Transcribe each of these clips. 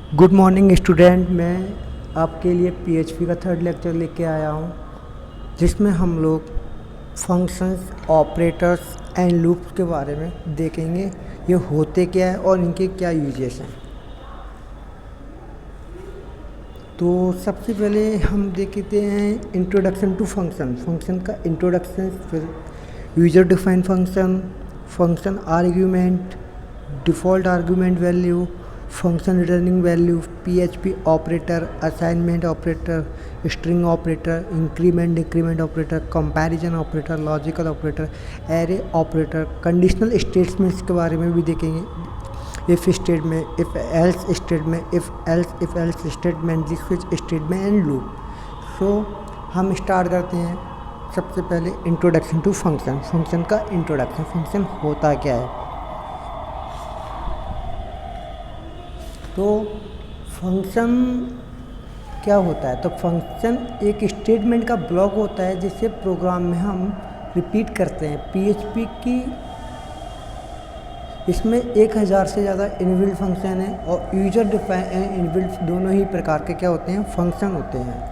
Good morning student. मैं आपके लिए पीएचपी का थर्ड लेक्चर लेके आया हूँ, जिसमें हम लोग फंक्शंस, ऑपरेटर्स एंड लूप्स के बारे में देखेंगे। ये होते क्या है और इनके क्या यूजेस हैं। तो सबसे पहले हम देखते हैं इंट्रोडक्शन टू फंक्शन। फंक्शन का इंट्रोडक्शन, फिर user define function, function argument, default argument value, function returning value, PHP operator, assignment operator, string operator, increment decrement operator, comparison operator, logical operator, array operator, conditional statements के बारे में भी देखेंगे। If statement, if else statement, if else statement, switch statement and loop. So हम start करते हैं सबसे पहले इंट्रोडक्शन टू फंक्शन। फंक्शन का इंट्रोडक्शन, फंक्शन होता क्या है। तो फंक्शन क्या होता है? तो फंक्शन एक स्टेटमेंट का ब्लॉक होता है जिसे प्रोग्राम में हम रिपीट करते हैं। पीएचपी की इसमें 1000 से ज़्यादा इनबिल्ट फंक्शन है और यूजर डिफाइन एंड इनबिल्ट दोनों ही प्रकार के क्या होते हैं, फंक्शन होते हैं।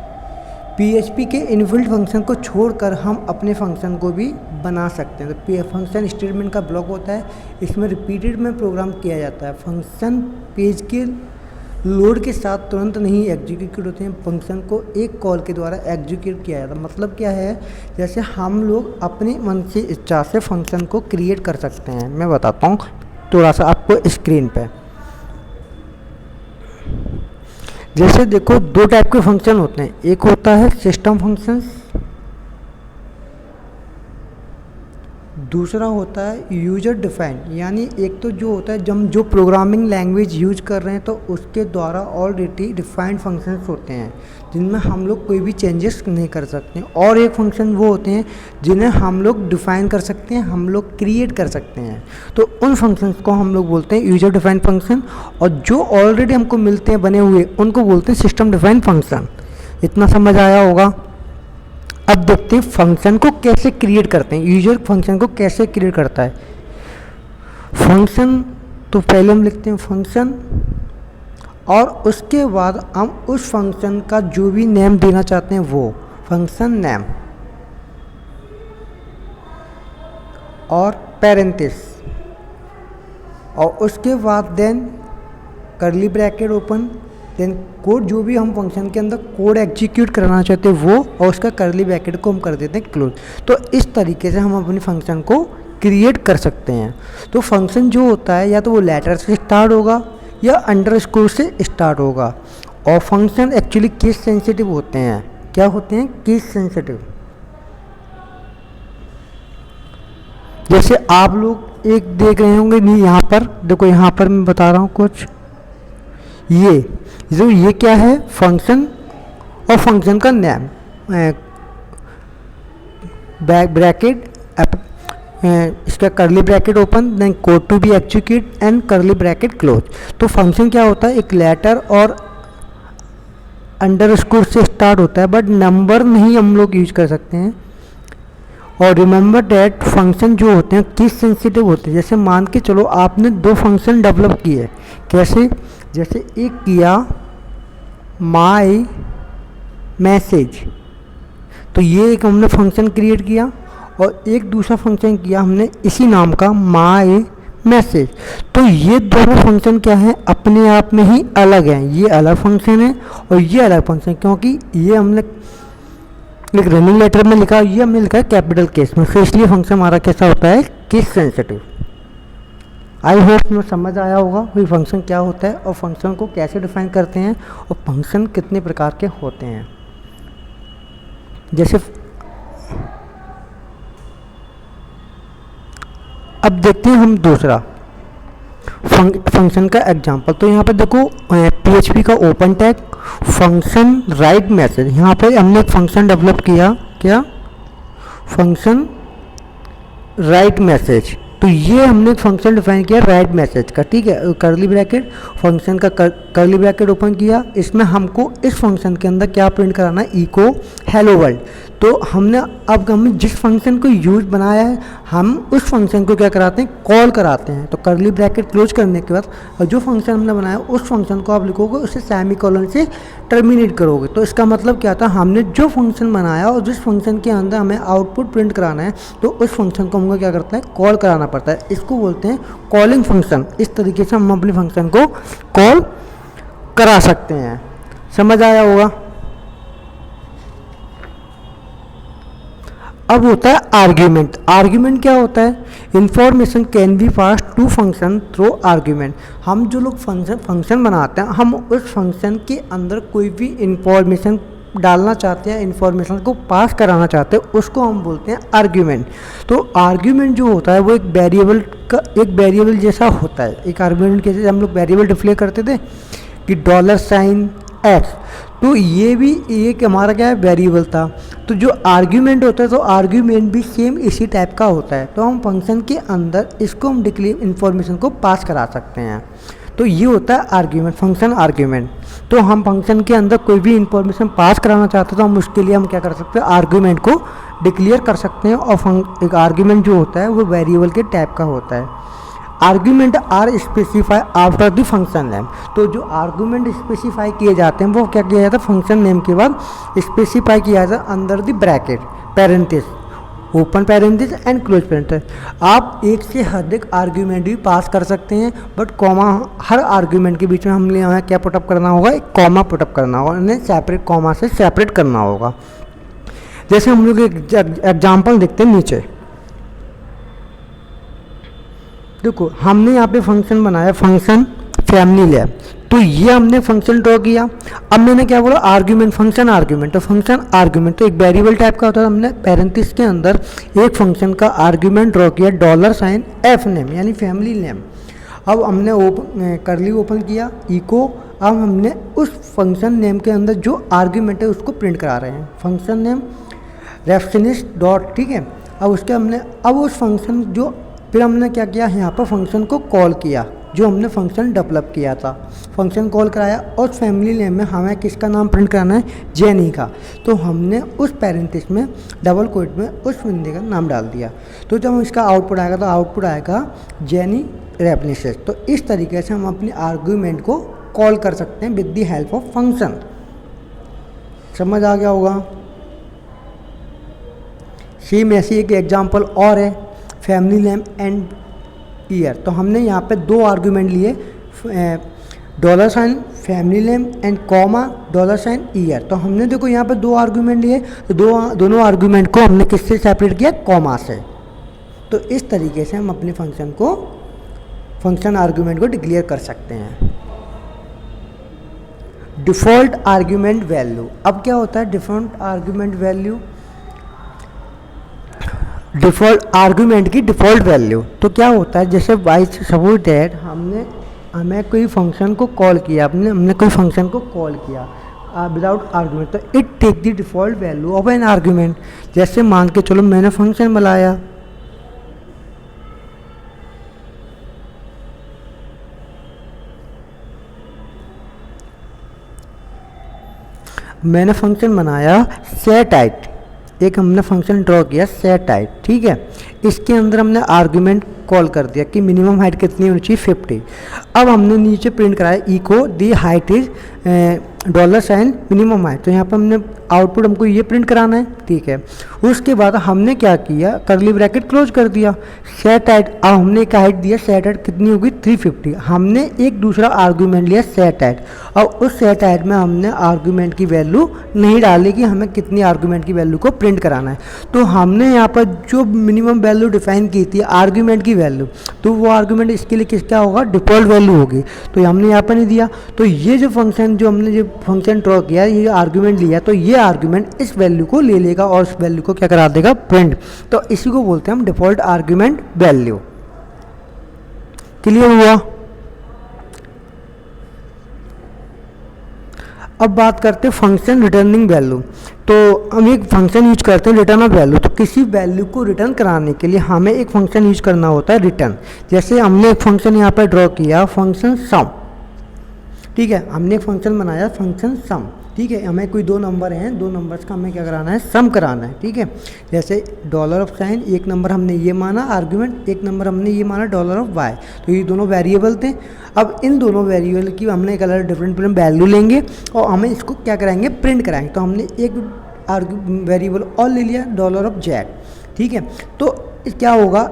पीएचपी के इनबिल्ट फंक्शन को छोड़कर हम अपने फंक्शन को भी बना सकते हैं। तो फंक्शन स्टेटमेंट का ब्लॉक होता है, इसमें रिपीटेड में प्रोग्राम किया जाता है। फंक्शन पेज के लोड के साथ तुरंत नहीं एग्जीक्यूट होते हैं, फंक्शन को एक कॉल के द्वारा एग्जीक्यूट किया जाता है। मतलब क्या है, जैसे हम लोग अपने मन से इच्छा से फंक्शन को क्रिएट कर सकते हैं। मैं बताता हूँ थोड़ा सा आपको स्क्रीन पे। जैसे देखो, दो टाइप के फंक्शन होते हैं। एक होता है सिस्टम फंक्शंस, दूसरा होता है यूजर डिफाइंड। यानी एक तो जो होता है जब जो प्रोग्रामिंग लैंग्वेज यूज कर रहे हैं तो उसके द्वारा ऑलरेडी डिफाइंड फंक्शंस होते हैं जिनमें हम लोग कोई भी चेंजेस नहीं कर सकते हैं। और एक फंक्शन वो होते हैं जिन्हें हम लोग डिफाइन कर सकते हैं, हम लोग क्रिएट कर सकते हैं। तो उन फंक्शंस को हम लोग बोलते हैं यूजर डिफाइंड फंक्शन, और जो ऑलरेडी हमको मिलते हैं बने हुए उनको बोलते हैं सिस्टम डिफाइंड फंक्शन। इतना समझ आया होगा। अब देखते हैं फंक्शन को कैसे क्रिएट करते हैं, यूजर फंक्शन को कैसे क्रिएट करता है। फंक्शन, तो पहले हम लिखते हैं फंक्शन, और उसके बाद हम उस फंक्शन का जो भी नेम देना चाहते हैं वो फंक्शन नेम, और पैरेंथिस, और उसके बाद then curly bracket open, then code, जो भी हम फंक्शन के अंदर कोड एग्जीक्यूट कराना चाहते हैं वो, और उसका कर्ली ब्रैकेट को हम कर देते हैं क्लोज। तो इस तरीके से हम अपने फंक्शन को क्रिएट कर सकते हैं। तो फंक्शन जो होता है या तो वो लेटर से स्टार्ट होगा या अंडरस्कोर से स्टार्ट होगा। और फंक्शन एक्चुअली केस सेंसिटिव होते हैं। क्या होते हैं? Case sensitive. जैसे आप लोग एक देख रहे होंगे, नहीं यहाँ पर देखो, यहाँ पर मैं बता रहा हूँ कुछ। ये क्या है? फंक्शन और फंक्शन का नेम, ब्रैकेट, इसका curly bracket open, then code to be execute and curly bracket close. तो फंक्शन क्या होता है? एक लेटर और अंडरस्कोर से स्टार्ट होता है, बट नंबर नहीं हम लोग यूज कर सकते हैं। और रिमेंबर डैट फंक्शन जो होते हैं केस सेंसिटिव होते हैं। जैसे मान के चलो आपने दो फंक्शन डेवलप किए। कैसे? जैसे एक किया माई मैसेज, तो ये एक हमने फंक्शन क्रिएट किया, और एक दूसरा फंक्शन किया हमने इसी नाम का माई मैसेज। तो ये दोनों फंक्शन क्या है? अपने आप में ही अलग हैं। ये अलग फंक्शन है और ये अलग फंक्शन है, क्योंकि ये हमने एक रनिंग लेटर में लिखा, ये हमने लिखा है कैपिटल केस में। तो इसलिए फंक्शन हमारा कैसा होता है? Case sensitive. आई होप में समझ आया होगा कि फंक्शन क्या होता है और फंक्शन को कैसे डिफाइन करते हैं और फंक्शन कितने प्रकार के होते हैं। जैसे अब देखते हैं हम दूसरा फंक्शन का एग्जांपल। तो यहाँ पर देखो, पीएचपी का open tag function right message. यहाँ पर हमने एक फंक्शन डेवलप किया, क्या? Function right message. तो ये हमने एक फंक्शन डिफाइन किया राइट मैसेज का, ठीक है। कर्ली ब्रैकेट, फंक्शन का कर्ली ब्रैकेट ओपन किया। इसमें हमको इस फंक्शन के अंदर क्या प्रिंट कराना है? Echo hello world. तो हमने अब हमने जिस फंक्शन को यूज बनाया है हम उस फंक्शन को क्या कराते हैं, कॉल कराते हैं। तो कर्ली ब्रैकेट क्लोज करने के बाद और जो फंक्शन हमने बनाया उस फंक्शन को आप लिखोगे, उसे सेमीकोलन से टर्मिनेट करोगे। तो इसका मतलब क्या था, हमने जो फंक्शन बनाया और जिस फंक्शन के अंदर हमें आउटपुट प्रिंट कराना है तो उस फंक्शन को हमको क्या करता है, कॉल कराना पड़ता है। इसको बोलते हैं कॉलिंग फंक्शन। इस तरीके से हम अपने फंक्शन को कॉल करा सकते हैं। समझ आया होगा। अब होता है आर्ग्यूमेंट। आर्ग्यूमेंट क्या होता है, information can be pass to function through argument. हम जो लोग फंक्शन बनाते हैं, हम उस फंक्शन के अंदर कोई भी इंफॉर्मेशन डालना चाहते हैं, इंफॉर्मेशन को पास कराना चाहते हैं, उसको हम बोलते हैं आर्ग्यूमेंट। तो आर्ग्यूमेंट जो होता है वो एक वेरिएबल जैसा होता है। एक आर्ग्यूमेंट के जैसे हम लोग वेरिएबल डिक्लेयर करते थे कि $x, तो ये भी एक हमारा क्या है, वेरिएबल था। तो जो आर्ग्यूमेंट होता है तो आर्ग्यूमेंट भी सेम इसी टाइप का होता है। तो हम फंक्शन के अंदर इसको हम डिक्लेयर इन्फॉर्मेशन को पास करा सकते हैं। तो ये होता है आर्ग्यूमेंट, फंक्शन आर्ग्यूमेंट। तो हम फंक्शन के अंदर कोई भी इंफॉर्मेशन पास कराना चाहते हैं तो हम उसके लिए हम क्या कर सकते हैं, आर्ग्यूमेंट को डिक्लेयर कर सकते हैं। और एक आर्ग्यूमेंट जो होता है वो वेरिएबल के टाइप का होता है। Argument are specify after the function name. तो जो आर्ग्यूमेंट स्पेसिफाई किए जाते हैं वो क्या किया जाता है, फंक्शन नेम के बाद स्पेसिफाई किया जाता है under the bracket, parenthesis, open parenthesis and close parenthesis. आप एक से अधिक आर्ग्यूमेंट भी पास कर सकते हैं, बट कॉमा हर आर्ग्यूमेंट के बीच में हमें क्या पुटअप करना होगा, एक कॉमा पुटअप करना होगा, उन्हें सेपरेट कॉमा से सेपरेट करना होगा। जैसे हम लोग एक एग्जाम्पल देखते हैं नीचे। देखो हमने यहाँ पे फंक्शन बनाया, फंक्शन फैमिली लैब। तो ये हमने फंक्शन ड्रॉ किया। अब मैंने क्या बोला, आर्ग्यूमेंट, फंक्शन आर्ग्यूमेंट। तो फंक्शन आर्ग्यूमेंट तो एक वेरिएबल टाइप का होता है। हमने पैरेंथेसिस के अंदर एक फंक्शन का आर्ग्यूमेंट ड्रॉ किया $f नेम यानी फैमिली नेम। अब हमने करली ओपन किया, इको। अब हमने उस फंक्शन नेम के अंदर जो आर्ग्यूमेंट है उसको प्रिंट करा रहे हैं, फंक्शन नेम रेफरेंस डॉट, ठीक है। अब उसके हमने उस फंक्शन जो फिर हमने क्या किया, यहाँ पर फंक्शन को कॉल किया जो हमने फंक्शन डेवलप किया था, फंक्शन कॉल कराया। और फैमिली नेम में हमें किसका नाम प्रिंट कराना है, जेनी का। तो हमने उस पैरेंथेसिस में डबल कोट में उस बंदे का नाम डाल दिया। तो जब इसका आउटपुट आएगा तो आउटपुट आएगा जेनी रेफरेंसेस। तो इस तरीके से हम अपने आर्ग्यूमेंट को कॉल कर सकते हैं with the help of function. समझ आ गया होगा। सेम ऐसी एक एग्जाम्पल और है, फैमिली नेम एंड ईयर। तो हमने यहाँ पे दो आर्ग्यूमेंट लिए, $, family name and comma $year. तो हमने देखो यहाँ पे दो आर्ग्यूमेंट लिए, तो दोनों आर्ग्यूमेंट को हमने किससे सेपरेट किया, कॉमा से। तो इस तरीके से हम अपने फंक्शन आर्ग्यूमेंट को डिक्लेयर कर सकते हैं। Default argument value. अब क्या होता है default argument value, default argument की डिफ़ॉल्ट वैल्यू। तो क्या होता है, जैसे बाई सपोज दैट हमें कोई फंक्शन को कॉल किया, हमने कोई फंक्शन को कॉल किया विदाउट आर्ग्यूमेंट, तो it take the default value of an argument. जैसे मान के चलो मैंने फंक्शन बनाया, सेट, एक हमने फंक्शन ड्रॉ किया सेट हाइट, ठीक है। इसके अंदर हमने आर्ग्यूमेंट कॉल कर दिया कि मिनिमम हाइट कितनी होनी चाहिए, 50। अब हमने नीचे प्रिंट कराया echo the height is $, minimum height. तो यहाँ पर हमने आउटपुट हमको ये प्रिंट कराना है, ठीक है। उसके बाद हमने क्या किया, करली ब्रैकेट क्लोज कर दिया, सेट हाइट। अब हमने एक हाइट दिया, सेट हाइट कितनी होगी 350। हमने एक दूसरा आर्ग्यूमेंट लिया सेट हाइट, और उस सेट हाइट में हमने आर्ग्यूमेंट की वैल्यू नहीं डाली कि हमें कितनी आर्ग्यूमेंट की वैल्यू को प्रिंट कराना है। तो हमने यहाँ पर जो मिनिमम वैल्यू डिफाइन की थी आर्ग्यूमेंट की वैल्यू, तो वो आर्ग्यूमेंट इसके लिए किसका होगा, डिफ़ॉल्ट वैल्यू होगी। तो हमने यहाँ पर नहीं दिया। तो ये जो फंक्शन ड्रॉ किया, ये आर्ग्यूमेंट लिया, तो ये आर्ग्यूमेंट इस वैल्यू को ले लेगा और उस वैल्यू को क्या करा देगा, प्रिंट। तो इसी को बोलते हैं हम डिफ़ॉल्ट आर्ग्यूमेंट वैल्यू। क्लियर हुआ। अब बात करते हैं फंक्शन रिटर्निंग वैल्यू। तो हम एक फंक्शन यूज करते हैं रिटर्न ऑफ वैल्यू। तो किसी वैल्यू को रिटर्न कराने के लिए हमें एक फंक्शन यूज करना होता है रिटर्न। जैसे हमने एक फंक्शन यहाँ पर ड्रॉ किया, फंक्शन सम, ठीक है। हमने एक फंक्शन बनाया फंक्शन सम, ठीक है, हमें कोई दो नंबर हैं, दो नंबर्स का हमें क्या कराना है, सम कराना है। ठीक है, जैसे डॉलर ऑफ साइन, एक नंबर हमने ये माना आर्ग्यूमेंट, एक नंबर हमने ये माना डॉलर ऑफ वाई, तो ये दोनों वेरिएबल थे। अब इन दोनों वेरिएबल की हमने कलर डिफरेंट वैल्यू लेंगे और हमें इसको क्या कराएंगे, प्रिंट कराएंगे। तो हमने एक वेरिएबल और ले लिया डॉलर ऑफ जेड। ठीक है, तो क्या होगा,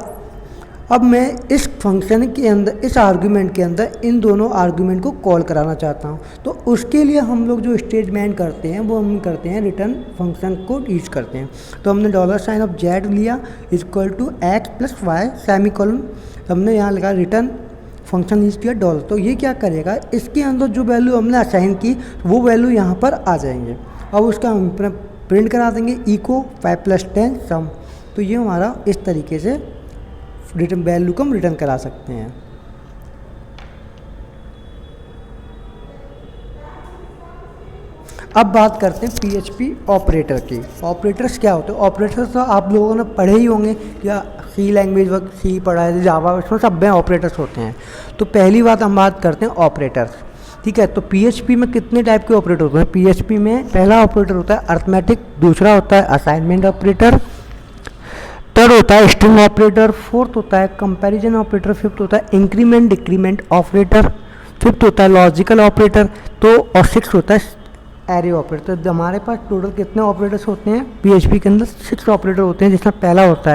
अब मैं इस फंक्शन के अंदर, इस आर्गुमेंट के अंदर इन दोनों आर्गुमेंट को कॉल कराना चाहता हूँ। तो उसके लिए हम लोग जो स्टेटमेंट करते हैं वो हम करते हैं रिटर्न फंक्शन को यूज करते हैं। तो हमने डॉलर साइन ऑफ जेड लिया equal to x plus y semicolon, हमने यहाँ लिखा रिटर्न फंक्शन यूज किया डॉलर। तो ये क्या करेगा, इसके अंदर जो वैल्यू हमने असाइन की वो वैल्यू यहाँ पर आ जाएंगे। अब उसका हम प्रिंट करा देंगे इको 5 + 10 सम। तो ये हमारा इस तरीके से रिटर्न वैल्यू को हम रिटर्न करा सकते हैं। अब बात करते हैं PHP ऑपरेटर की। ऑपरेटर्स क्या होते हैं, ऑपरेटर्स तो आप लोगों ने पढ़े ही होंगे, या सी लैंग्वेज वक्त सी पढ़ा है, जावा, इसमें सब में ऑपरेटर्स होते हैं। तो पहली बात हम बात करते हैं ऑपरेटर्स। ठीक है, तो PHP में कितने टाइप के ऑपरेटर होते हैं। PHP में पहला ऑपरेटर होता है अर्थमेटिक, दूसरा होता है असाइनमेंट ऑपरेटर, थर्ड होता है स्ट्रिंग ऑपरेटर, फोर्थ होता है कंपैरिजन ऑपरेटर, फिफ्थ होता है इंक्रीमेंट डिक्रीमेंट ऑपरेटर, फिफ्थ होता है लॉजिकल ऑपरेटर, तो और सिक्स होता है एरे ऑपरेटर। तो हमारे पास टोटल कितने ऑपरेटर्स होते हैं PHP के अंदर, 6 ऑपरेटर होते हैं, जिसमें पहला होता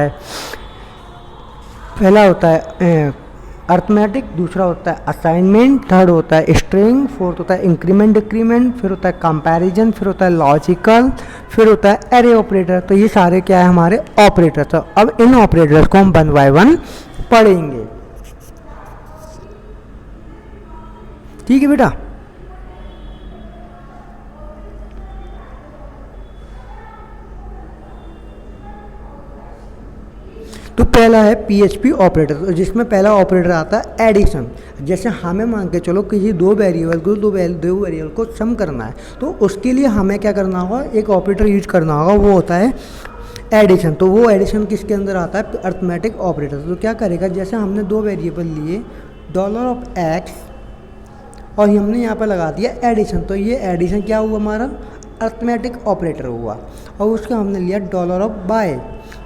है अर्थमेटिक, दूसरा होता है असाइनमेंट, थर्ड होता है स्ट्रिंग, फोर्थ होता है इंक्रीमेंट डिक्रीमेंट, फिर होता है कंपैरिजन, फिर होता है लॉजिकल, फिर होता है एरे ऑपरेटर। तो ये सारे क्या है हमारे ऑपरेटर। तो अब इन ऑपरेटर्स को हम 1 by 1 पढ़ेंगे। ठीक है बेटा, तो पहला है PHP ऑपरेटर, जिसमें पहला ऑपरेटर आता है एडिशन। जैसे हमें मान के चलो किसी दो वेरिएबल को सम करना है, तो उसके लिए हमें क्या करना होगा, एक ऑपरेटर यूज करना होगा, वो होता है एडिशन। तो वो एडिशन किसके अंदर आता है, अर्थमेटिक ऑपरेटर। तो क्या करेगा, जैसे हमने दो वेरिएबल लिए डॉलर ऑफ एक्स और हमने यहाँ पर लगा दिया एडिशन, तो ये एडिशन क्या हुआ हमारा, अर्थमेटिक ऑपरेटर हुआ। और उसका हमने लिया डॉलर ऑफ बाय,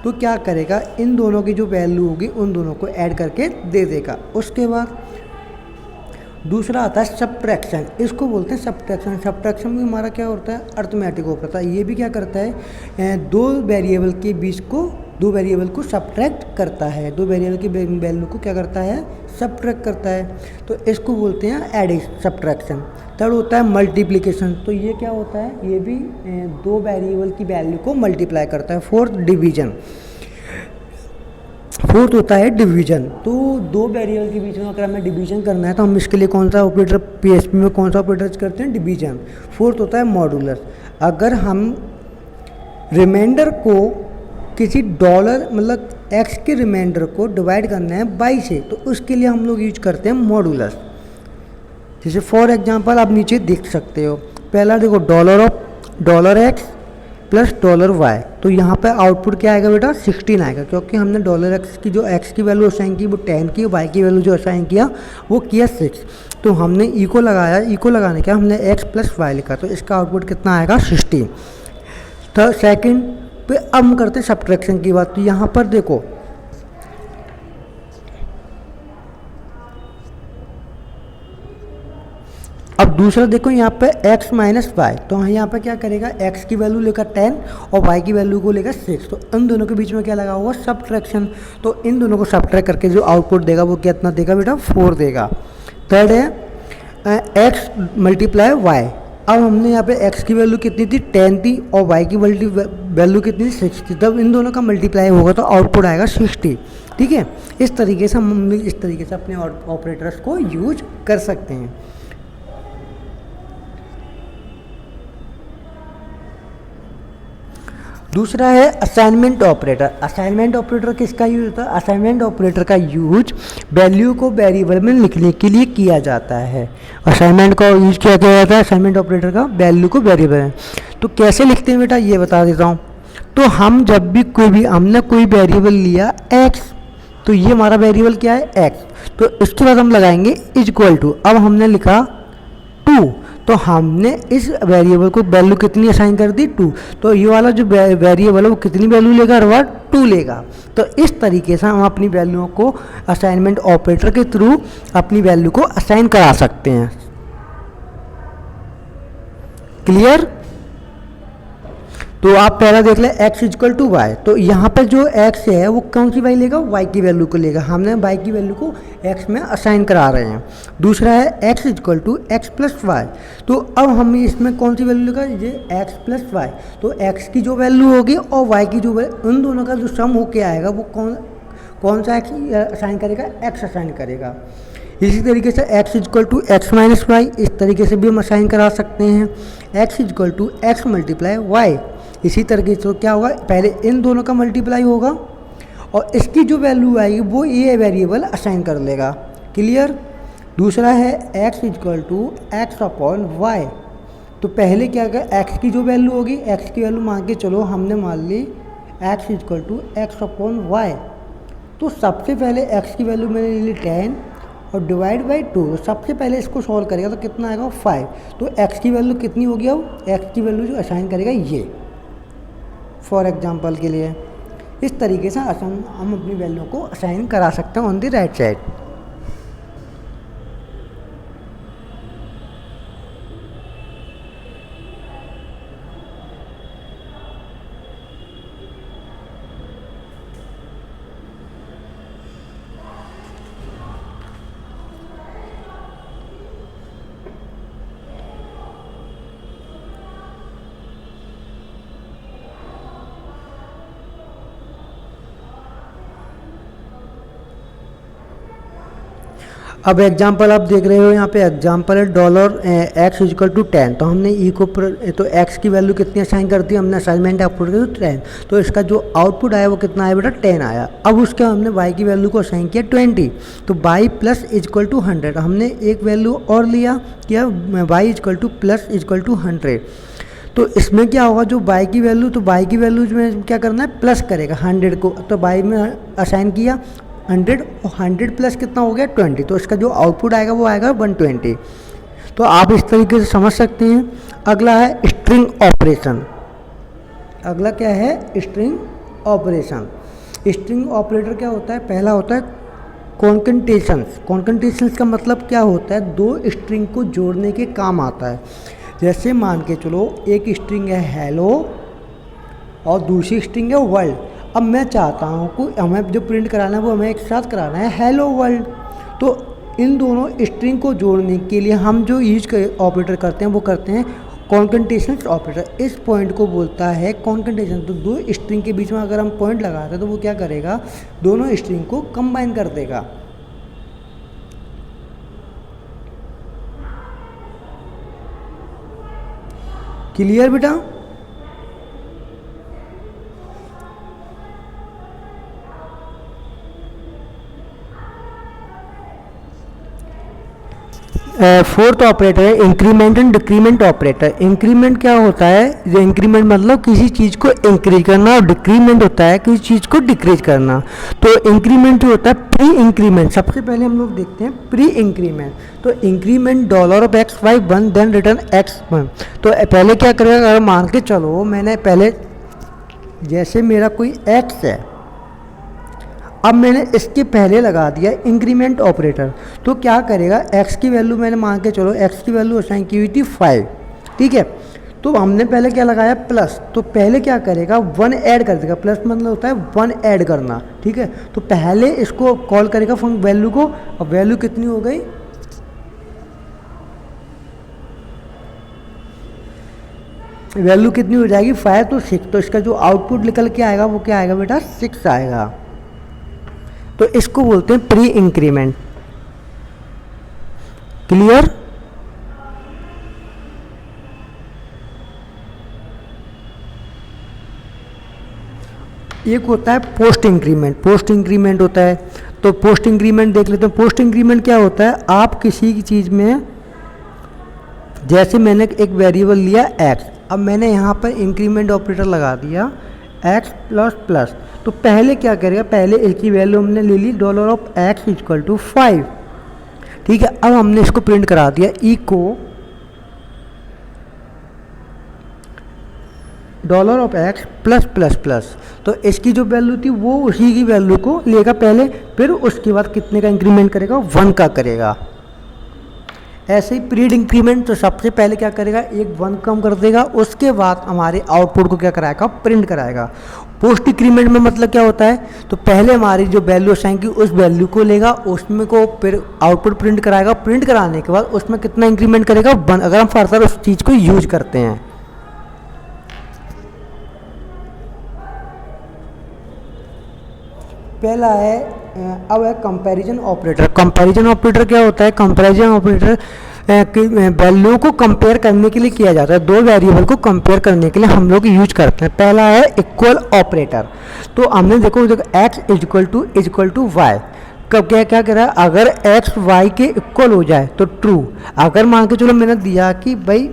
तो क्या करेगा, इन दोनों की जो वैल्यू होगी उन दोनों को ऐड करके दे देगा। उसके बाद दूसरा आता है सब्ट्रैक्शन, इसको बोलते हैं सब्ट्रैक्शन। सब्ट्रैक्शन में हमारा क्या होता है, अर्थमेटिक ऑपरेटर। ये भी क्या करता है, दो वेरिएबल को सब्ट्रैक्ट करता है, दो वेरिएबल की वैल्यू को क्या करता है, सब्ट्रैक्ट करता है। तो इसको बोलते हैं एडिशन, सब्ट्रैक्शन। थर्ड होता है मल्टीप्लिकेशन, तो ये क्या होता है, ये भी दो वेरिएबल की वैल्यू को मल्टीप्लाई करता है। फोर्थ डिवीजन, फोर्थ होता है डिवीजन। तो दो वेरिएबल के बीच में अगर हमें डिवीजन करना है तो हम इसके लिए कौन सा ऑपरेटर PHP में कौन सा ऑपरेटर करते हैं, डिवीजन। फोर्थ होता है मॉड्यूलर, अगर हम रिमाइंडर को किसी डॉलर मतलब एक्स के रिमाइंडर को डिवाइड करना है बाई से, तो उसके लिए हम लोग यूज करते हैं मॉड्यूलर। जैसे फॉर एग्जांपल आप नीचे देख सकते हो, पहला देखो dollar x plus dollar y, तो यहाँ पे आउटपुट क्या आएगा बेटा, 16 आएगा, क्योंकि हमने डॉलर एक्स की जो एक्स की वैल्यू असाइन की वो 10 की, वाई की वैल्यू जो असाइन किया वो किया 6। तो हमने इको लगाया, इको लगाने का हमने एक्स प्लस वाई लिखा, तो इसका आउटपुट कितना आएगा, 16। तो सेकेंड पे अब हम करते हैं सब्ट्रैक्शन की बात। तो यहाँ पर देखो अब दूसरा देखो यहाँ पे x माइनस वाई, तो यहाँ पे क्या करेगा, x की वैल्यू लेकर 10 और y की वैल्यू को लेकर 6, तो इन दोनों के बीच में क्या लगा हुआ, सब्ट्रैक्शन। तो इन दोनों को सब्ट्रैक्ट करके जो आउटपुट देगा वो कितना देगा बेटा, 4 देगा। थर्ड है x मल्टीप्लाई वाई, अब हमने यहाँ पे x की वैल्यू कितनी थी, 10 थी, और y की वैल्यू कितनी थी, 6 थी। तब इन दोनों का मल्टीप्लाई होगा तो आउटपुट आएगा 60। ठीक है, इस तरीके से हम इस तरीके से अपने ऑपरेटर्स को यूज कर सकते हैं। दूसरा है असाइनमेंट ऑपरेटर। असाइनमेंट ऑपरेटर किसका यूज होता है, असाइनमेंट ऑपरेटर का यूज वैल्यू को वेरिएबल में लिखने के लिए किया जाता है। असाइनमेंट का यूज किया जाता है, असाइनमेंट ऑपरेटर का वैल्यू को वेरिएबल में। तो कैसे लिखते हैं बेटा, ये बता देता हूँ। तो हम जब भी हमने कोई वेरिएबल लिया x, तो ये हमारा वेरिएबल क्या है x, तो इसके बाद हम लगाएंगे इक्वल टू। अब हमने लिखा 2, तो हमने इस वेरिएबल को वैल्यू कितनी असाइन कर दी 2, तो ये वाला जो वेरिएबल है वो कितनी वैल्यू लेगा, हर बार 2 लेगा। तो इस तरीके से हम अपनी वैल्यूओं को असाइनमेंट ऑपरेटर के थ्रू अपनी वैल्यू को असाइन करा सकते हैं। क्लियर? तो आप पहला देख लें x इक्वल टू वाई, तो यहाँ पर जो x है वो कौन सी वैल्यू लेगा, y की वैल्यू को लेगा। हमने y की वैल्यू को x में असाइन करा रहे हैं। दूसरा है x equal to x plus y, तो अब हम इसमें कौन सी वैल्यू लेगा, ये x प्लस वाई, तो x की जो वैल्यू होगी और y की जो वैल्यू, उन दोनों का जो सम होके आएगा वो कौन सा x असाइन करेगा, x असाइन करेगा। इसी तरीके से x equal to x minus y, इस तरीके से भी हम असाइन करा सकते हैं। x equal to x multiply y, इसी तरीके से क्या होगा, पहले इन दोनों का मल्टीप्लाई होगा और इसकी जो वैल्यू आएगी वो ये वेरिएबल असाइन कर लेगा। क्लियर? दूसरा है x equal to x upon y, तो पहले क्या होगा, x की जो वैल्यू होगी, x की वैल्यू मान के चलो हमने मान ली x equal to x upon y, तो सबसे पहले x की वैल्यू मैंने ले ली 10 और डिवाइड बाई 2, तो सबसे पहले इसको सॉल्व करेगा तो कितना आएगा 5, तो x की वैल्यू कितनी होगी, अब x की वैल्यू जो असाइन करेगा ये, फॉर एग्जांपल के लिए इस तरीके से हम अपनी वैल्यू को असाइन करा सकते हैं ऑन द राइट साइड। अब एग्जाम्पल आप देख रहे हो, यहाँ पे एग्जाम्पल है डॉलर एक्स इक्वल टू 10, तो हमने ई को तो एक्स की वैल्यू कितनी असाइन कर दी, हमने असाइनमेंट आउटपुट किया तो 10, तो इसका जो आउटपुट आया वो कितना आया बेटा 10 आया। अब उसके हमने वाई की वैल्यू को असाइन किया 20, तो वाई प्लस इक्वल टू 100, हमने एक वैल्यू और लिया किया y equal to plus equal to 100, तो इसमें क्या होगा, जो वाई की वैल्यू, तो वाई की वैल्यू में क्या करना है, प्लस करेगा 100 को, तो वाई में असाइन किया 100 और 100 प्लस कितना हो गया 20, तो इसका जो आउटपुट आएगा वो आएगा 120। तो आप इस तरीके से समझ सकते हैं। अगला है स्ट्रिंग ऑपरेशन। अगला क्या है, स्ट्रिंग ऑपरेशन। स्ट्रिंग ऑपरेटर क्या होता है, पहला होता है कॉन्कैटिनेशंस। कॉन्कैटिनेशंस का मतलब क्या होता है, दो स्ट्रिंग को जोड़ने के काम आता है। जैसे मान के चलो एक स्ट्रिंग है हेलो और दूसरी स्ट्रिंग है वर्ल्ड। अब मैं चाहता हूँ कि हमें जो प्रिंट कराना है वो हमें एक साथ कराना है हेलो वर्ल्ड, तो इन दोनों स्ट्रिंग को जोड़ने के लिए हम जो यूज ऑपरेटर करते हैं वो करते हैं कॉन्कैटिनेशंस ऑपरेटर। इस पॉइंट को बोलता है कॉन्कैटिनेशन। तो दो स्ट्रिंग के बीच में अगर हम पॉइंट लगाते हैं तो वो क्या करेगा, दोनों स्ट्रिंग को कंबाइन कर देगा। क्लियर बेटा? फोर्थ ऑपरेटर है increment and decrement operator. Increment क्या होता है, जो इंक्रीमेंट मतलब किसी चीज़ को इंक्रीज करना और डिक्रीमेंट होता है किसी चीज़ को डिक्रीज करना। तो इंक्रीमेंट जो होता है प्री इंक्रीमेंट, सबसे पहले हम लोग देखते हैं प्री इंक्रीमेंट। तो increment dollar of x y 1 then return x1। तो पहले क्या करेगा, अगर मान के चलो मैंने पहले जैसे मेरा कोई x है, अब मैंने इसके पहले लगा दिया इंक्रीमेंट ऑपरेटर, तो क्या करेगा, x की वैल्यू मैंने मान के चलो x की वैल्यू असाइन की हुई थी 5, ठीक है। तो हमने पहले क्या लगाया प्लस, तो पहले क्या करेगा 1 ऐड कर देगा। प्लस मतलब होता है 1 ऐड करना, ठीक है। तो पहले इसको कॉल करेगा वैल्यू को, अब वैल्यू कितनी हो गई, वैल्यू कितनी हो जाएगी 5 तो 6, तो इसका जो आउटपुट निकल के आएगा वो क्या आएगा बेटा 6 आएगा। तो इसको बोलते हैं प्री इंक्रीमेंट। क्लियर? एक होता है पोस्ट इंक्रीमेंट। पोस्ट इंक्रीमेंट होता है, तो पोस्ट इंक्रीमेंट देख लेते हैं। पोस्ट इंक्रीमेंट क्या होता है, आप किसी की चीज़ में, जैसे मैंने एक वेरिएबल लिया x, अब मैंने यहाँ पर इंक्रीमेंट ऑपरेटर लगा दिया x प्लस प्लस, तो पहले क्या करेगा, पहले इसकी वैल्यू हमने ले ली dollar of x equal to 5, ठीक है। अब हमने इसको प्रिंट करा दिया ई को dollar of x plus plus plus, तो इसकी जो वैल्यू थी वो उसी की वैल्यू को लेगा पहले, फिर उसके बाद कितने का इंक्रीमेंट करेगा, 1 का करेगा। ऐसे ही प्रीड इंक्रीमेंट, तो सबसे पहले क्या करेगा, एक 1 कम कर देगा, उसके बाद हमारे आउटपुट को क्या कराएगा, प्रिंट कराएगा। पोस्ट इंक्रीमेंट में मतलब क्या होता है, तो पहले हमारी जो वैल्यू आएंगी उस वैल्यू को लेगा, उसमें को फिर आउटपुट प्रिंट कराएगा, प्रिंट कराने के बाद उसमें कितना इंक्रीमेंट करेगा, 1, अगर हम फर्दर उस चीज़ को यूज करते हैं। पहला है अब है कंपैरिजन ऑपरेटर। कंपैरिजन ऑपरेटर क्या होता है, कंपैरिजन ऑपरेटर वैल्यू को कंपेयर करने के लिए किया जाता है, दो वेरिएबल को कंपेयर करने के लिए हम लोग यूज करते हैं। पहला है इक्वल ऑपरेटर, तो हमने देखो x इक्वल टू वाई, कब क्या क्या कह रहा है, अगर x y के इक्वल हो जाए तो ट्रू। अगर मान के चलो मैंने दिया कि भाई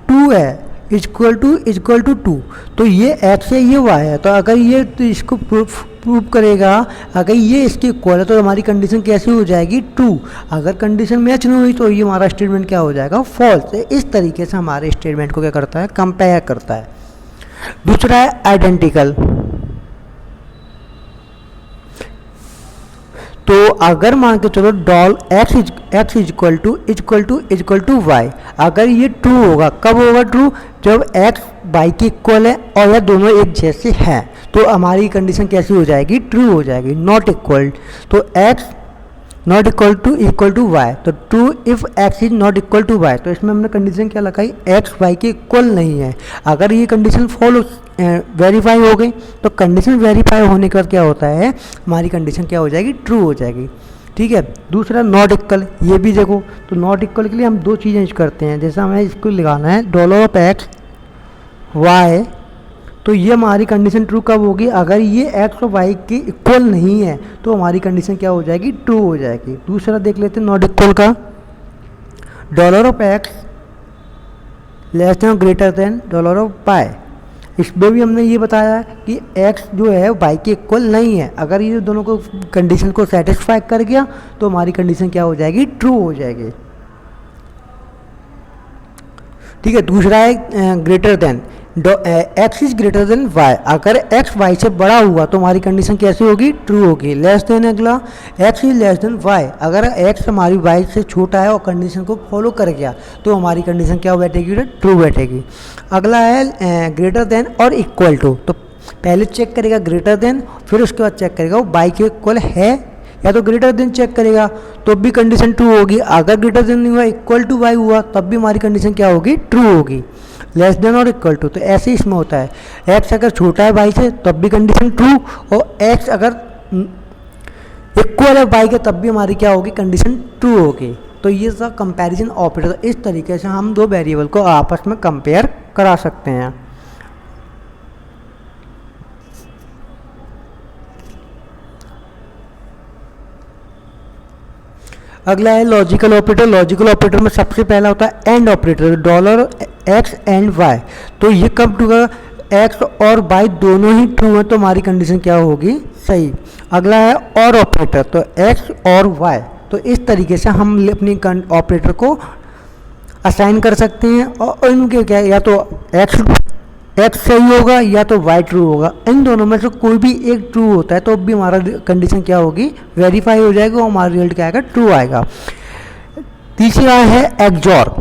2 है इक्वल टू 2, तो ये x है ये y है, तो अगर ये तो इसको प्रूव करेगा, अगर ये इसके इक्वल है तो हमारी कंडीशन कैसी हो जाएगी, ट्रू। अगर कंडीशन मैच नहीं हुई तो ये हमारा स्टेटमेंट क्या हो जाएगा, फॉल्स। इस तरीके से हमारे स्टेटमेंट को क्या करता है, कंपेयर करता है। दूसरा है आइडेंटिकल, तो अगर मान के चलो dollar x equal to y, अगर ये ट्रू होगा, कब होगा ट्रू, जब x y के इक्वल है और या दोनों एक जैसे हैं, तो हमारी कंडीशन कैसी हो जाएगी, ट्रू हो जाएगी। नॉट इक्वल, तो x not equal to y, तो true if x is not equal to y, तो इसमें हमने कंडीशन क्या लगाई, x y के इक्वल नहीं है। अगर ये कंडीशन फॉलो वेरीफाई हो गई, तो कंडीशन वेरीफाई होने के बाद क्या होता है, हमारी कंडीशन क्या हो जाएगी, ट्रू हो जाएगी। ठीक है। दूसरा नॉट इक्वल, ये भी देखो, तो नॉट इक्वल के लिए हम दो चीज़ें यूज करते हैं। जैसा हमें इसको लगाना है डॉलर ऑफ एक्स वाई, तो ये हमारी कंडीशन ट्रू कब होगी, अगर ये एक्स और वाई के इक्वल नहीं है तो हमारी कंडीशन क्या हो जाएगी, ट्रू हो जाएगी। दूसरा देख लेते हैं नॉट इक्वल का, dollar of x less than greater than dollar of y. इसमें भी हमने ये बताया कि x जो है y के इक्वल नहीं है, अगर ये दोनों को कंडीशन को सेटिस्फाई कर गया तो हमारी कंडीशन क्या हो जाएगी, ट्रू हो जाएगी। ठीक है। दूसरा है greater than, x is greater then y, अगर x y से बड़ा हुआ तो हमारी कंडीशन कैसी होगी, ट्रू होगी। लेस देन अगला, x is less than y, अगर x हमारी y से छोटा है और कंडीशन को फॉलो कर गया तो हमारी कंडीशन क्या बैठेगी, ट्रू बैठेगी। अगला है ग्रेटर देन और इक्वल टू, तो पहले चेक करेगा ग्रेटर देन, फिर उसके बाद चेक करेगा वो y के इक्वल है या तो ग्रेटर देन चेक करेगा तो भी कंडीशन ट्रू होगी। अगर ग्रेटर देन नहीं हुआ, इक्वल टू y हुआ, तब भी हमारी कंडीशन क्या होगी, ट्रू होगी। लेस देन और इक्वल टू, तो ऐसे इसमें होता है, x अगर छोटा है y से तब भी कंडीशन ट्रू, और x अगर इक्वल है y के तब भी हमारी क्या होगी, कंडीशन ट्रू होगी। तो ये सब कंपैरिजन ऑपरेटर, इस तरीके से हम दो वेरिएबल को आपस में कंपेयर करा सकते हैं। अगला है लॉजिकल ऑपरेटर। लॉजिकल ऑपरेटर में सबसे पहला होता है and operator, dollar x and y, तो ये कब ट्रू होगा, एक्स और वाई दोनों ही ट्रू है तो हमारी कंडीशन क्या होगी, सही। अगला है और ऑपरेटर, तो एक्स और वाई, तो इस तरीके से हम अपनी ऑपरेटर को असाइन कर सकते हैं और इनके क्या, या तो एक्स सही होगा या तो वाई ट्रू होगा, इन दोनों में से कोई भी एक ट्रू होता है तो भी हमारा कंडीशन क्या होगी, वेरीफाई हो जाएगा और हमारा रिजल्ट क्या आएगा, ट्रू आएगा। तीसरा है xor,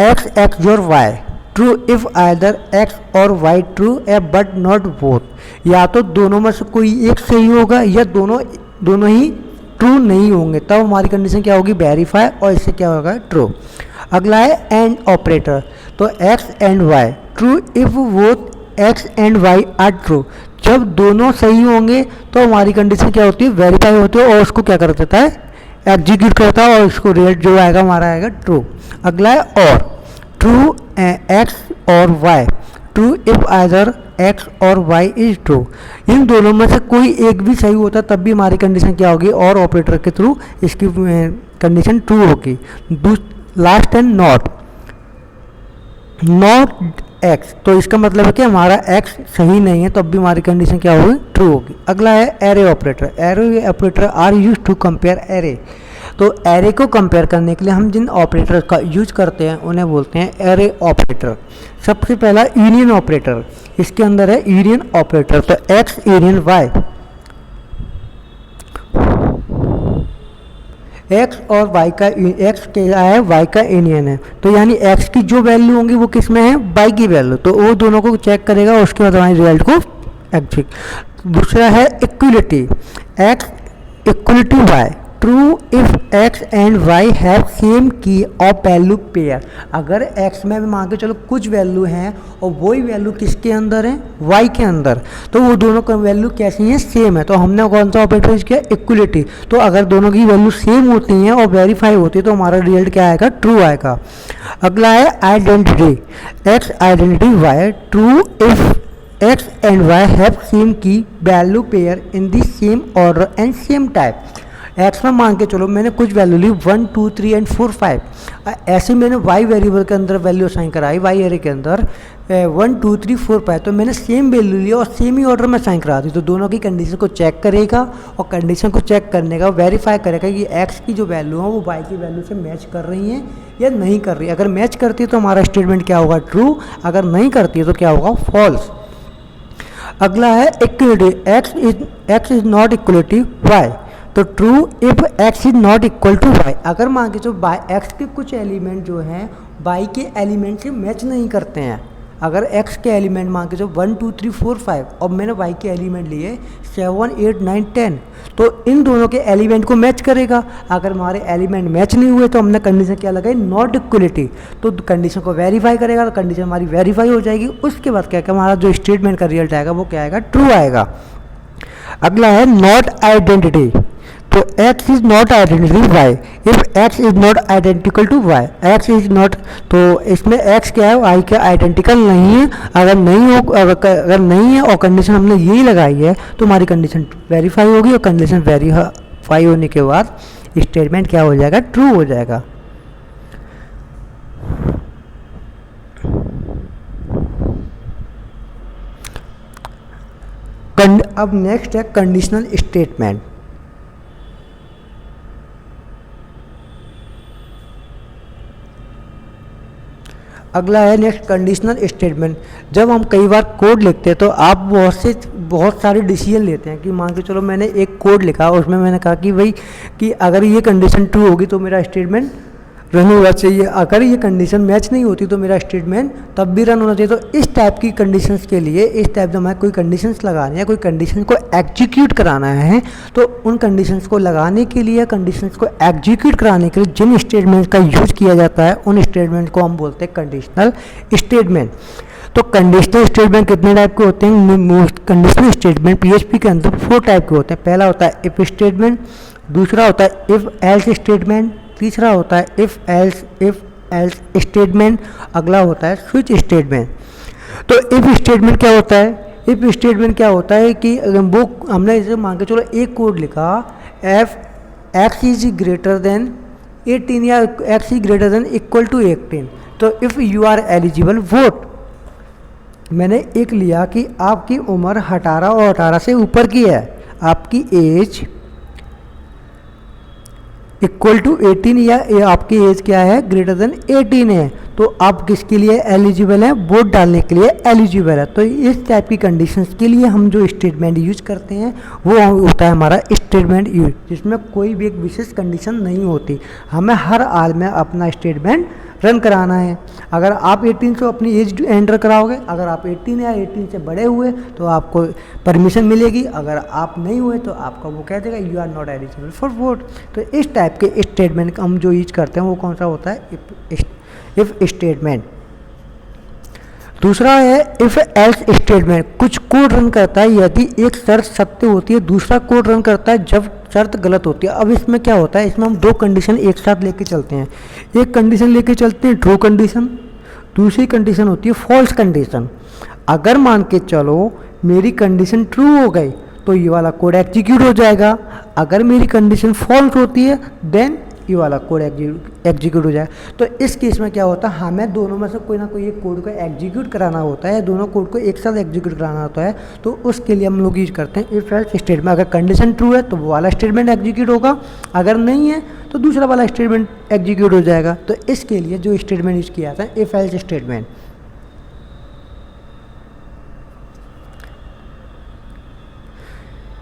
x xor y, true if either x or y true है बट नॉट बोथ, या तो दोनों में से कोई एक सही होगा या दोनों ही ट्रू नहीं होंगे, तब हमारी कंडीशन क्या होगी, वेरीफाई, और इससे क्या होगा, ट्रू। अगला है एंड ऑपरेटर, तो x and y, true if both x and y are true, जब दोनों सही होंगे तो हमारी कंडीशन क्या होती है, वेरीफाई होती है और उसको क्या कर देता है, एग्जीक्यूट करता है और उसको रिजल्ट जो आएगा हमारा आएगा ट्रू। अगला है or, true x or y, true if either x or y is true, इन दोनों में से कोई एक भी सही होता तब भी हमारी कंडीशन क्या होगी, और ऑपरेटर के थ्रू इसकी कंडीशन ट्रू होगी। लास्ट है नॉट एक्स, तो इसका मतलब है कि हमारा एक्स सही नहीं है तब भी हमारी कंडीशन क्या होगी, ट्रू होगी। अगला है array operator. Array operator are use to compare array, तो एरे को कंपेयर करने के लिए हम जिन ऑपरेटर का यूज करते हैं उन्हें बोलते हैं एरे ऑपरेटर। सबसे पहला यूनियन ऑपरेटर, इसके अंदर है यूनियन ऑपरेटर। तो x union Y, x or Y का, एक्स क्या है, वाई का यूनियन है। तो यानी एक्स की जो वैल्यू होंगी वो किस में है, वाई की वैल्यू, तो वो दोनों को चेक करेगा, उसके बाद हमारे रिजल्ट को एग्जिट। दूसरा है equality, x equality y, true if x and y have same key of value pair. अगर एक्स में मान के चलो कुछ वैल्यू हैं और वही वैल्यू किसके अंदर है, वाई के अंदर, तो वो दोनों का वैल्यू कैसी है, सेम है। तो हमने कौन सा ऑपरेटर यूज किया, इक्वलिटी। तो अगर दोनों की वैल्यू सेम होती हैं और वेरीफाई होती है तो हमारा रिजल्ट क्या आएगा, ट्रू आएगा। अगला है identity, x identity y, true if x and y have same key value pair in the same order and same type। x में मान के चलो मैंने कुछ वैल्यू ली 1 2 3 एंड 4 5, ऐसे मैंने y वेरिएबल के अंदर वैल्यू असाइन कराई, y एरे के अंदर 1 2 3 4 5, तो मैंने सेम वैल्यू लिया और सेम ही ऑर्डर में असाइन करा दी। तो दोनों की कंडीशन को चेक करेगा और कंडीशन को चेक करने का वेरीफाई करेगा कि x की जो वैल्यू है वो y की वैल्यू से मैच कर रही हैं या नहीं कर रही। अगर मैच करती है तो हमारा स्टेटमेंट क्या होगा, ट्रू। अगर नहीं करती है तो क्या होगा, फॉल्स। अगला है equality, x is not equality y, तो true if x is not equal to y. अगर मान के जो बाई एक्स के कुछ एलिमेंट जो हैं वाई के एलिमेंट से मैच नहीं करते हैं, अगर एक्स के एलिमेंट मान के जो 1 2 3 4 5 और मैंने वाई के एलिमेंट लिए 7 8 9 10, तो इन दोनों के एलिमेंट को मैच करेगा। अगर हमारे एलिमेंट मैच नहीं हुए तो हमने कंडीशन क्या लगाई, नॉट इक्वलिटी। तो कंडीशन को वेरीफाई करेगा, तो कंडीशन हमारी वेरीफाई हो जाएगी। उसके बाद क्या हमारा जो स्टेटमेंट का रिजल्ट आएगा वो क्या आएगा, ट्रू आएगा। अगला है नॉट आइडेंटिटी, तो x is not identity y if x is not identical to y, x is not, तो इसमें x क्या है, y के आइडेंटिकल नहीं है। अगर नहीं है और कंडीशन हमने यही लगाई है तो हमारी कंडीशन वेरीफाई होगी और कंडीशन वेरीफाई होने के बाद स्टेटमेंट क्या हो जाएगा, ट्रू हो जाएगा। अब नेक्स्ट है कंडीशनल स्टेटमेंट। अगला है नेक्स्ट कंडीशनल स्टेटमेंट। जब हम कई बार कोड लिखते हैं तो आप बहुत सारे डिसीजन लेते हैं कि मान के चलो मैंने एक कोड लिखा, उसमें मैंने कहा कि भाई कि अगर ये कंडीशन ट्रू होगी तो मेरा स्टेटमेंट रन होना चाहिए, अगर ये कंडीशन मैच नहीं होती तो मेरा स्टेटमेंट तब भी रन होना चाहिए। तो इस टाइप की कंडीशंस के लिए, इस टाइप जब हमें कोई कंडीशंस लगानी है, कोई कंडीशन को एग्जीक्यूट कराना है, तो उन कंडीशंस को लगाने के लिए, कंडीशंस को एग्जीक्यूट कराने के लिए जिन स्टेटमेंट का यूज किया जाता है उन स्टेटमेंट को हम बोलते हैं कंडीशनल स्टेटमेंट। तो कंडीशनल स्टेटमेंट कितने टाइप के होते हैं, कंडीशनल स्टेटमेंट PHP के अंदर 4 टाइप के होते हैं। पहला होता है इफ स्टेटमेंट, दूसरा होता है इफ एल्स स्टेटमेंट, तीसरा होता है इफ एल्स स्टेटमेंट, अगला होता है स्विच स्टेटमेंट। तो इफ स्टेटमेंट क्या होता है, इफ स्टेटमेंट क्या होता है कि वो हमने इसे मान के चलो एक कोड लिखा, एक्स इज ग्रेटर देन 18 या x is greater than equal to 18, तो if you are eligible vote. मैंने एक लिया कि आपकी उम्र 18 और 18 से ऊपर की है, आपकी एज इक्वल टू 18 या आपकी एज क्या है, ग्रेटर देन 18 है, तो आप किसके लिए एलिजिबल हैं, वोट डालने के लिए एलिजिबल है। तो इस टाइप की कंडीशंस के लिए हम जो स्टेटमेंट यूज करते हैं वो होता है हमारा स्टेटमेंट यूज, जिसमें कोई भी एक विशेष कंडीशन नहीं होती, हमें हर हाल में अपना स्टेटमेंट रन कराना है। अगर आप 18 से अपनी एज एंटर कराओगे, अगर आप 18 या 18 से बड़े हुए तो आपको परमिशन मिलेगी, अगर आप नहीं हुए तो आपका वो कह देगा you are not eligible for vote. तो इस टाइप के स्टेटमेंट हम जो यूज करते हैं वो कौन सा होता है, इफ स्टेटमेंट। दूसरा है इफ एल्स स्टेटमेंट। कुछ कोड रन करता है यदि एक शर्त सत्य होती है, दूसरा कोड रन करता है जब शर्त गलत होती है। अब इसमें क्या होता है, इसमें हम 2 कंडीशन एक साथ लेके चलते हैं। एक कंडीशन लेके चलते हैं ट्रू कंडीशन, दूसरी कंडीशन होती है फॉल्स कंडीशन। अगर मान के चलो मेरी कंडीशन ट्रू हो गई तो ये वाला कोड एग्जीक्यूट हो जाएगा, अगर मेरी कंडीशन फॉल्स होती है देन ये वाला कोड एग्जीक्यूट हो जाए। तो इस केस में क्या होता है, हमें दोनों में से कोई ना कोई एक कोड को एग्जीक्यूट कराना होता है, दोनों कोड को एक साथ एग्जीक्यूट कराना होता है। तो उसके लिए हम लोग यूज करते हैं इफ एल्स स्टेटमेंट। अगर कंडीशन ट्रू है तो वो वाला स्टेटमेंट एग्जीक्यूट होगा, अगर नहीं है तो दूसरा वाला स्टेटमेंट एग्जीक्यूट हो जाएगा। तो इसके लिए जो स्टेटमेंट यूज किया जाता है इफ एल्स स्टेटमेंट।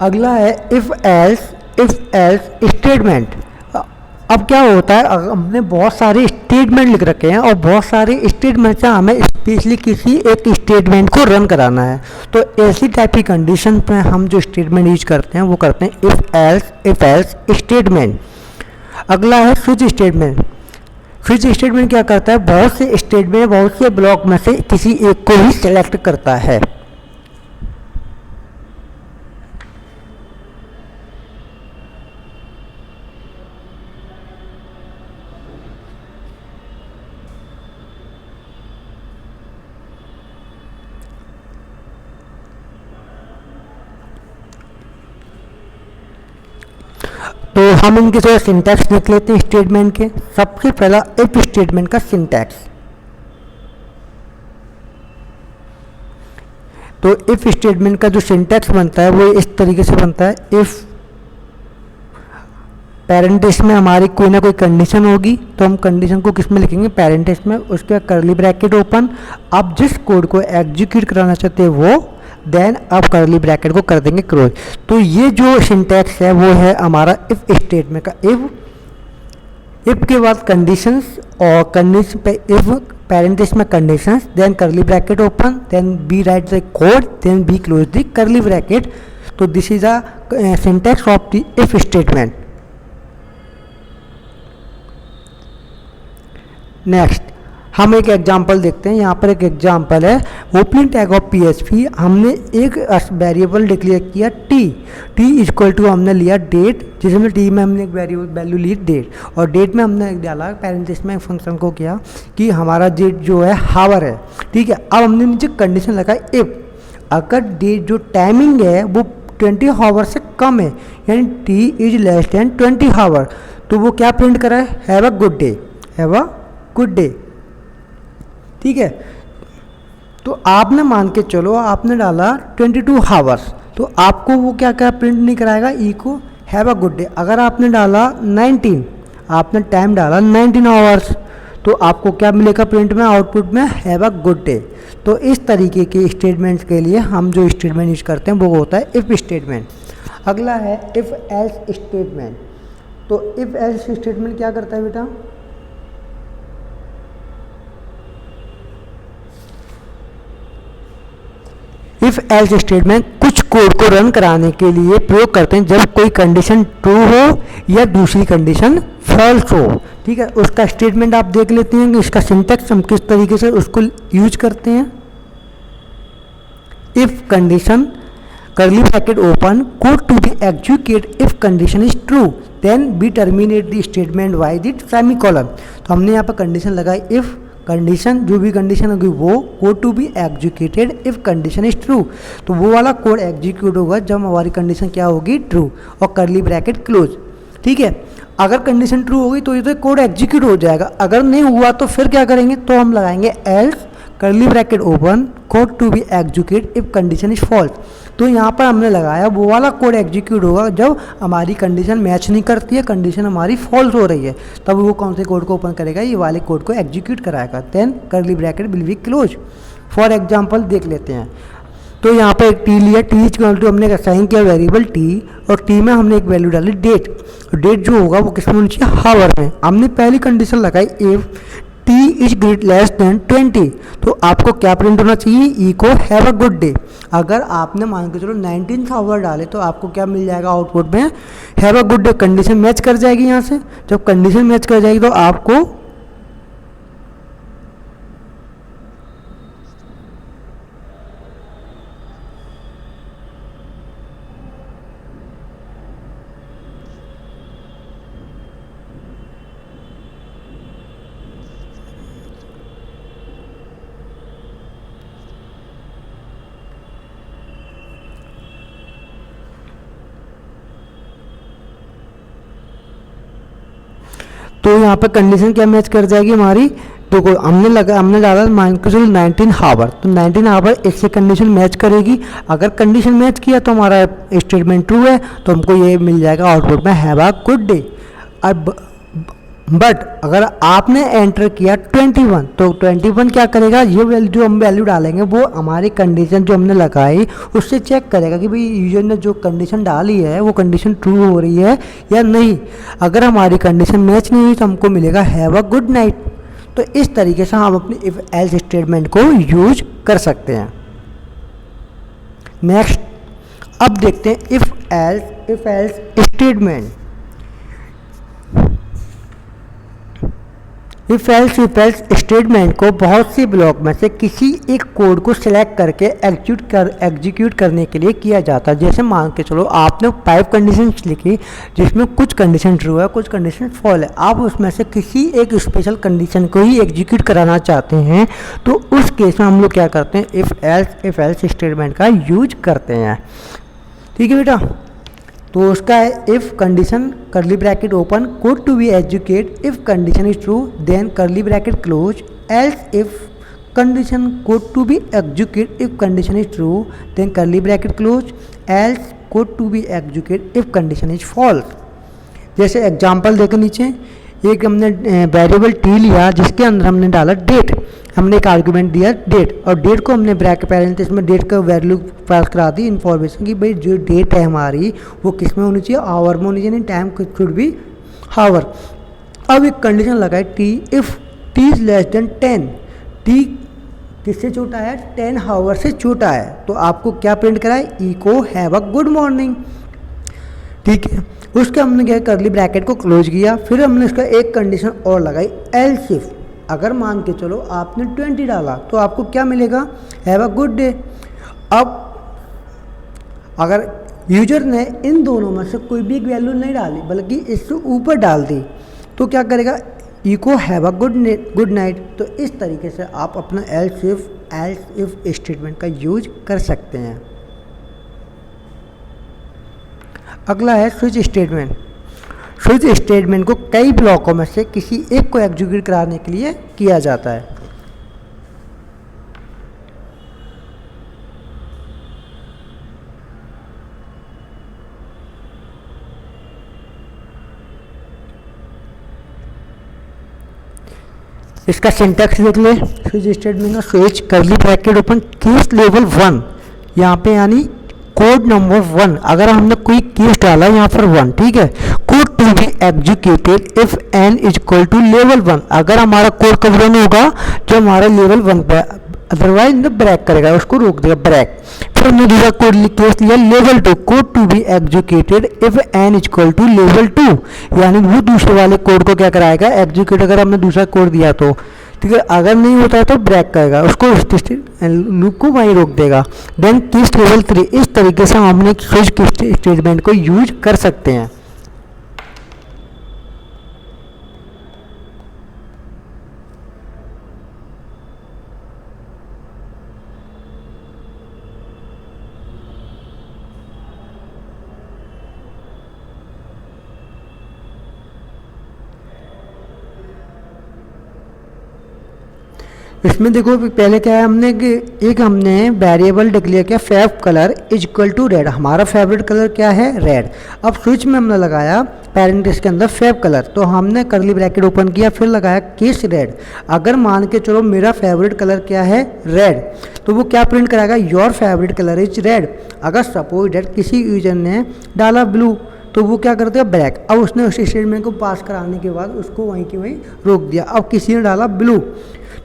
अगला है इफ एल्स स्टेटमेंट। अब क्या होता है, अगर हमने बहुत सारे स्टेटमेंट लिख रखे हैं और बहुत सारे स्टेटमेंट से हमें स्पेशली किसी एक स्टेटमेंट को रन कराना है, तो ऐसी टाइप की कंडीशन पे हम जो स्टेटमेंट यूज करते हैं वो करते हैं इफ एल्स स्टेटमेंट। अगला है स्विच स्टेटमेंट। स्विच स्टेटमेंट क्या करता है, बहुत से स्टेटमेंट बहुत से ब्लॉक में से किसी एक को ही सेलेक्ट करता है। तो हम इनके थोड़ा सिंटैक्स देख लेते हैं स्टेटमेंट के। सबसे पहला इफ स्टेटमेंट का सिंटैक्स। तो इफ स्टेटमेंट का जो सिंटैक्स बनता है वो इस तरीके से बनता है, इफ पेरेंटेस में हमारी कोई ना कोई कंडीशन होगी तो हम कंडीशन को किस में लिखेंगे, पेरेंटेस में, उसके बाद कर्ली ब्रैकेट ओपन। आप जिस कोड को एग्जीक्यूट कराना चाहते हैं वो, देन आप कर्ली ब्रैकेट को कर देंगे क्लोज। तो ये जो सिंटैक्स है वो है हमारा इफ स्टेटमेंट का। इफ के बाद कंडीशंस और कंडीशन पे इफ पेरेंटेस में conditions, then curly bracket open, then be write the code, then be close the curly bracket. तो this is a syntax of the if statement. Next हम एक example देखते हैं। यहाँ पर एक एग्जांपल है, ओपनिंग टैग ऑफ पीएचपी। हमने एक वेरिएबल डिक्लेयर किया टी इक्वल टू हमने लिया डेट, जिसमें टी में हमने एक वेरिएबल वैल्यू ली डेट, और डेट में हमने डाला पेरेंटेस में फंक्शन को किया कि हमारा डेट जो है हावर है। ठीक है, अब हमने नीचे कंडीशन लगाई इफ अगर डेट जो टाइमिंग है वो 20 हावर से कम है, यानी टी इज लेस देन 20 हावर, तो वो क्या प्रिंट करा है, have a good day, have a good day. ठीक है, तो आपने मान के चलो आपने डाला 22 हावर्स, तो आपको वो क्या क्या प्रिंट नहीं कराएगा, ई को हैव अ गुड डे। अगर आपने डाला 19, आपने टाइम डाला 19 आवर्स, तो आपको क्या मिलेगा प्रिंट में, आउटपुट में हैव अ गुड डे। तो इस तरीके के स्टेटमेंट्स के लिए हम जो स्टेटमेंट यूज करते हैं वो होता है इफ स्टेटमेंट। अगला है इफ एल्स स्टेटमेंट। तो इफ एल्स स्टेटमेंट क्या करता है बेटा, इफ एल्स स्टेटमेंट कुछ कोड को रन कराने के लिए प्रयोग करते हैं जब कोई कंडीशन ट्रू हो या दूसरी कंडीशन फॉल्स हो। ठीक है, उसका स्टेटमेंट आप देख लेते हैं कि इसका सिंटैक्स हम किस तरीके से उसको यूज करते हैं। If condition curly bracket open code to be execute if condition is true, then be terminate the statement by the semicolon. तो हमने यहाँ पर कंडीशन लगाई इफ कंडीशन, जो भी कंडीशन होगी वो code to be executed if condition is true, तो वो वाला कोड एग्जीक्यूट होगा जब हमारी कंडीशन क्या होगी, ट्रू, और कर्ली ब्रैकेट क्लोज। ठीक है, अगर कंडीशन ट्रू होगी तो ये तो कोड एग्जीक्यूट हो जाएगा, अगर नहीं हुआ तो फिर क्या करेंगे, तो हम लगाएंगे else curly bracket open code to be execute if condition is false. तो यहाँ पर हमने लगाया वो वाला कोड एग्जीक्यूट होगा जब हमारी कंडीशन मैच नहीं करती है, कंडीशन हमारी फॉल्स हो रही है, तब वो कौन से कोड को ओपन करेगा, ये वाले कोड को एग्जीक्यूट कराएगा, then curly bracket will be close. For example देख लेते हैं। तो यहाँ पर एक टी लिया, टी इक्वल टू हमने असाइन किया वेरिएबल टी, और टी में हमने एक वैल्यू डाली डेट। डेट जो होगा वो किसमें होनी चाहिए, हावर में। हमने पहली कंडीशन लगाई if T is great less than 20, तो आपको क्या प्रिंट होना चाहिए, ई को हैव अ गुड डे। अगर आपने मान के चलो 19 आवर डाले तो आपको क्या मिल जाएगा आउटपुट में, have a good day. Condition match कर जाएगी यहाँ से, जब कंडीशन मैच कर जाएगी तो आपको तो यहाँ पे कंडीशन क्या मैच कर जाएगी हमारी, देखो हमने डाला मान के चलो 19 हावर, तो 19 हावर इससे कंडीशन मैच करेगी। अगर कंडीशन मैच किया तो हमारा स्टेटमेंट ट्रू है, तो हमको ये मिल जाएगा आउटपुट में हैव अ गुड डे। अब बट अगर आपने एंटर किया 21, तो 21 क्या करेगा, ये वैल्यू जो हम वैल्यू डालेंगे वो हमारी कंडीशन जो हमने लगाई उससे चेक करेगा कि भाई यूजर ने जो कंडीशन डाली है वो कंडीशन ट्रू हो रही है या नहीं। अगर हमारी कंडीशन मैच नहीं हुई तो हमको मिलेगा हैव अ गुड नाइट। तो इस तरीके से हम अपनी इफ एल्स स्टेटमेंट को यूज कर सकते हैं। नेक्स्ट अब देखते हैं if else statement. If else statement को बहुत सी ब्लॉक में से किसी एक कोड को सिलेक्ट करके एग्जीक्यूट करने के लिए किया जाता है। जैसे मान के चलो आपने 5 कंडीशंस लिखी जिसमें कुछ कंडीशन ट्रू है, कुछ कंडीशन फॉल है, आप उसमें से किसी एक स्पेशल कंडीशन को ही एग्जीक्यूट कराना चाहते हैं, तो उस केस में हम लोग क्या करते हैं, इफ एल्स स्टेटमेंट का यूज करते हैं। ठीक है बेटा, तो उसका है if condition curly bracket open code to be execute, if condition is true then curly bracket close, else if condition code to be execute, if condition is true then curly bracket close, else code to be execute if condition is false. जैसे example देखो नीचे, एक हमने variable T लिया जिसके अंदर हमने डाला डेट, हमने एक आर्गुमेंट दिया डेट, और डेट को हमने ब्रैकेट पैरेंथेसिस में डेट का वैल्यू पास करा दी इन्फॉर्मेशन कि भाई जो डेट है हमारी वो किस में होनी चाहिए, आवर में होनी चाहिए, टाइम शुड बी हावर। अब एक कंडीशन लगाए T if T is less than 10, T किससे छोटा है, 10 हावर से छोटा है, तो आपको क्या प्रिंट करा है, echo have a good morning. ठीक है, उसके हमने क्या करली ब्रैकेट को क्लोज किया, फिर हमने उसका एक कंडीशन और लगाई एल्स इफ, अगर मान के चलो आपने 20 डाला तो आपको क्या मिलेगा, हैव अ गुड डे। अब अगर यूजर ने इन दोनों में से कोई भी एक वैल्यू नहीं डाली बल्कि इससे ऊपर डाल दी तो क्या करेगा, echo have a good night. तो इस तरीके से आप अपना एल्स इफ स्टेटमेंट का यूज कर सकते हैं। अगला है स्विच स्टेटमेंट। स्विच स्टेटमेंट को कई ब्लॉकों में से किसी एक को एग्जीक्यूट कराने के लिए किया जाता है। इसका सिंटैक्स देख ले, स्विच स्टेटमेंट का स्विच करली ब्रैकेट ओपन केस लेवल 1, यहाँ पे यानी कोड नंबर 1, अगर हमने कोई केस डाला यहाँ पर 1, ठीक है, code to be executed if N is equal to level 1, अगर हमारा कोड कब रन होगा, जो हमारा लेवल 1 पे, अदरवाइज ब्रेक करेगा, उसको रोक देगा ब्रेक। फिर हमने दूसरा कोड केस लिया level 2, code to be executed if N is equal to level 2, यानी वो दूसरे वाले कोड को क्या कराएगा, एग्जीक्यूट, अगर हमने दूसरा कोड दिया तो, ठीक है, अगर नहीं होता है तो ब्रेक करेगा, उसको लूप को वहीं रोक देगा। देन केस लेवल 3, इस तरीके से हम अपने स्विच स्टेटमेंट को यूज कर सकते हैं। इसमें देखो पहले क्या है, हमने वेरिएबल डिक्लेयर किया fav colour is equal to red, हमारा फेवरेट कलर क्या है, रेड। अब स्विच में हमने लगाया पैरेंथेसिस के अंदर फेव कलर, तो हमने करली ब्रैकेट ओपन किया, फिर लगाया केस रेड, अगर मान के चलो मेरा फेवरेट कलर क्या है, रेड, तो वो क्या प्रिंट कराएगा, your favourite colour is red. अगर सपोज डेट किसी यूजर ने डाला ब्लू तो वो क्या करते हैं, ब्लैक। अब उसने उस स्टेटमेंट को पास कराने के बाद उसको वहीं की वहीं रोक दिया। अब किसी ने डाला ब्लू,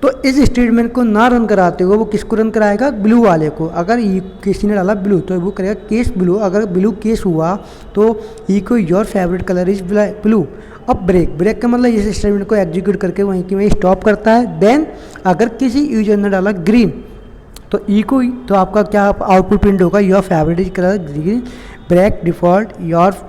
तो इस स्टेटमेंट को ना रन कराते हुए वो किसको रन कराएगा, ब्लू वाले को। अगर किसी ने डाला ब्लू तो वो करेगा केस ब्लू, अगर ब्लू केस हुआ तो ई को your favourite colour is blue. अब ब्रेक का मतलब इस स्टेटमेंट को एग्जीक्यूट करके वहीं की वहीं स्टॉप करता है। देन अगर किसी यूजर ने डाला ग्रीन तो ई को, तो आपका क्या आउटपुट प्रिंट होगा, your favourite is colour green, break default your.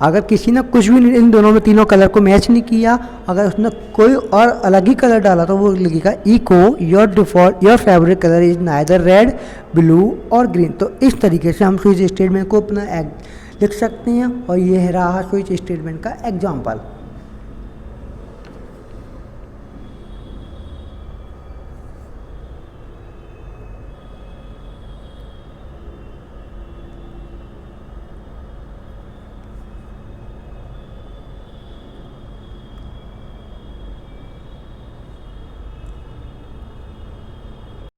अगर किसी ने कुछ भी इन दोनों में तीनों कलर को मैच नहीं किया, अगर उसने कोई और अलग ही कलर डाला तो वो लिखेगा echo your default your favourite colour is neither red blue और ग्रीन। तो इस तरीके से हम स्विच स्टेटमेंट को अपना लिख सकते हैं, और ये रहा स्विच स्टेटमेंट का एग्जाम्पल।